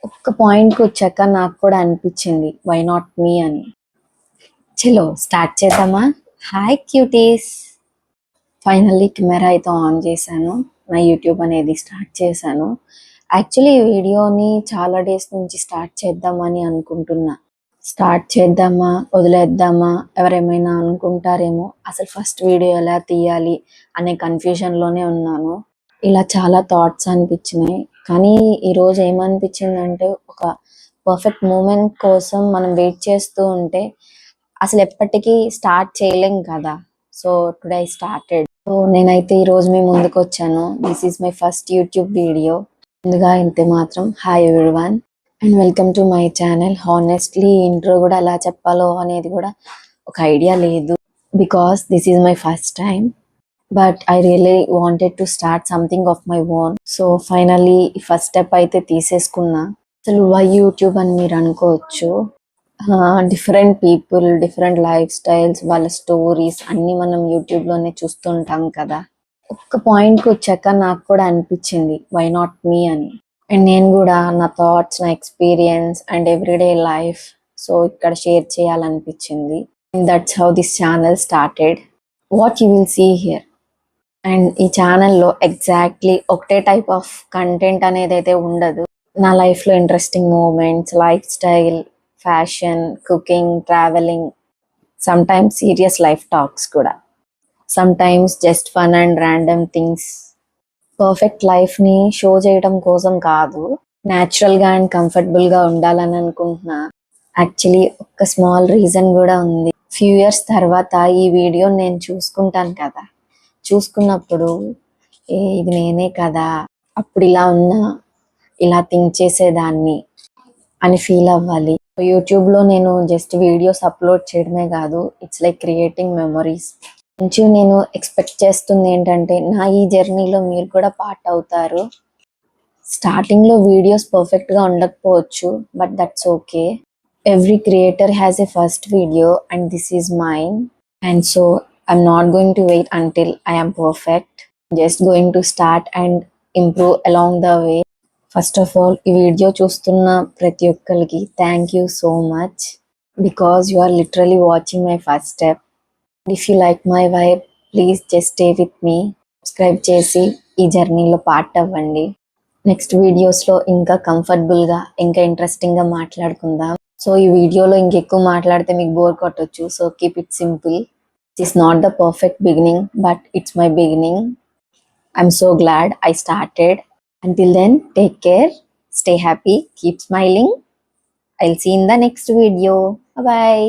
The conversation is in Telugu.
ఒక్క పాయింట్కి వచ్చాక నాకు కూడా అనిపించింది వై నాట్ మీ అని. చలో స్టార్ట్ చేద్దామా? Hi cuties. ఫైనల్లీ కెమెరా అయితే ఆన్ చేశాను. నా యూట్యూబ్ అనేది స్టార్ట్ చేశాను. యాక్చువల్లీ ఈ వీడియోని చాలా డేస్ నుంచి స్టార్ట్ చేద్దామని అనుకుంటున్నా. స్టార్ట్ చేద్దామా వదిలేద్దామా ఎవరేమైనా అనుకుంటారేమో, అసలు ఫస్ట్ వీడియో ఎలా తీయాలి అనే కన్ఫ్యూజన్లోనే ఉన్నాను. ఇలా చాలా థాట్స్ అనిపించినాయి. కానీ ఈరోజు ఏమనిపించిందంటే, ఒక పర్ఫెక్ట్ మూమెంట్ కోసం మనం వెయిట్ చేస్తూ ఉంటే అసలు ఎప్పటికీ స్టార్ట్ చేయలేం కదా. So today I started. So నేనైతే ఈరోజు మీ ముందుకు వచ్చాను. This is my first YouTube video. ముందుగా ఇంతే మాత్రం hi everyone and welcome to my channel. Honestly intro కూడా ఎలా చెప్పాలో అనేది కూడా ఒక ఐడియా లేదు, because this is my first time. But I really wanted to start something of my own. So finally first step అయితే తీసేసుకున్నా. అసలు వై యూట్యూబ్ అని మీరు అనుకోవచ్చు. Different people, different life styles, వాళ్ళ స్టోరీస్ అన్నీ మనం యూట్యూబ్లోనే చూస్తుంటాం కదా. ఒక్క పాయింట్కి వచ్చాక నాకు కూడా అనిపించింది వై నాట్ మీ అని. అండ్ నేను కూడా నా థాట్స్, నా experience and everyday life so ఇక్కడ షేర్ చేయాలనిపించింది. That's how this channel started. What you will see here. And ఈ ఛానల్లో ఎగ్జాక్ట్లీ ఒకటే టైప్ ఆఫ్ కంటెంట్ అనేది అయితే ఉండదు. నా లైఫ్లో interesting moments, lifestyle, fashion, cooking, travelling, sometimes serious life talks కూడా, sometimes just fun and random things. Perfect లైఫ్ని షో చేయడం కోసం కాదు, న్యాచురల్గా అండ్ కంఫర్టబుల్గా ఉండాలని అనుకుంటున్నా. యాక్చువల్లీ ఒక స్మాల్ రీజన్ కూడా ఉంది. ఫ్యూ ఇయర్స్ తర్వాత ఈ వీడియో నేను చూసుకుంటాను కదా, చూసుకున్నప్పుడు ఇది నేనే కదా, అప్పుడు ఇలా ఉన్నా, ఇలా థింక్ చేసేదాన్ని అని ఫీల్ అవ్వాలి. యూట్యూబ్లో నేను జస్ట్ వీడియోస్ అప్లోడ్ చేయడమే కాదు, ఇట్స్ లైక్ క్రియేటింగ్ మెమరీస్. నుంచి నేను ఎక్స్పెక్ట్ చేస్తుంది ఏంటంటే, నా ఈ జర్నీలో మీరు కూడా పార్ట్ అవుతారు. స్టార్టింగ్లో వీడియోస్ పర్ఫెక్ట్గా ఉండకపోవచ్చు, but that's okay. Every creator has a first video and this is mine. And so I'm not going to wait until I am perfect. Just going to start and improve along the way. First of all, ఈ వీడియో చూస్తున్న ప్రతి ఒక్కరికి thank you so much, because you are literally watching my first step. If you like my vibe, please just stay with me. Subscribe చేసి ఈ జర్నీలో పార్ట్ అవ్వండి. నెక్స్ట్ వీడియోస్లో ఇంకా కంఫర్టబుల్గా, ఇంకా ఇంట్రెస్టింగ్గా మాట్లాడుకుందాం. సో ఈ వీడియోలో ఇంకెక్కువ మాట్లాడితే మీకు బోర్ కొట్టొచ్చు, so keep it simple. This is not the perfect beginning, but it's my beginning. I'm so glad I started. Until then, take care, stay happy, keep smiling. I'll see you in the next video. Bye bye.